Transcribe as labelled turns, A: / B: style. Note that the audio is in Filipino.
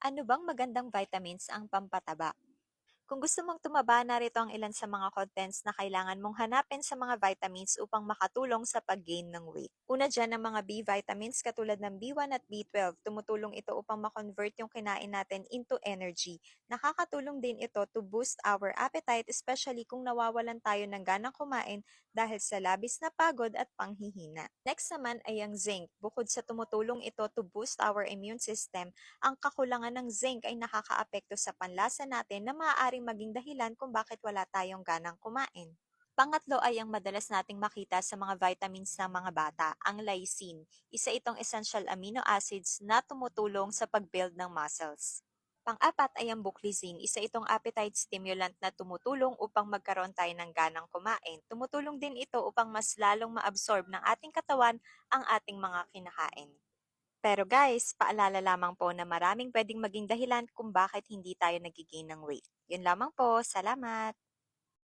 A: Ano bang magandang vitamins ang pampataba? Kung gusto mong tumaba, narito ang ilan sa mga contents na kailangan mong hanapin sa mga vitamins upang makatulong sa pag-gain ng weight. Una dyan ang mga B vitamins katulad ng B1 at B12. Tumutulong ito upang makonvert yung kinain natin into energy. Nakakatulong din ito to boost our appetite, especially kung nawawalan tayo ng ganang kumain dahil sa labis na pagod at panghihina. Next naman ay ang zinc. Bukod sa tumutulong ito to boost our immune system, ang kakulangan ng zinc ay nakakaapekto sa panlasa natin na maaaring maging dahilan kung bakit wala tayong ganang kumain. Pangatlo ay ang madalas nating makita sa mga vitamins ng mga bata, ang lysine. Isa itong essential amino acids na tumutulong sa pag-build ng muscles. Pang-apat ay ang buclizine. Isa itong appetite stimulant na tumutulong upang magkaroon tayo ng ganang kumain. Tumutulong din ito upang mas lalong ma-absorb ng ating katawan ang ating mga kinakain. Pero guys, paalala lamang po na maraming pwedeng maging dahilan kung bakit hindi tayo nagigain ng weight. Yun lamang po, salamat!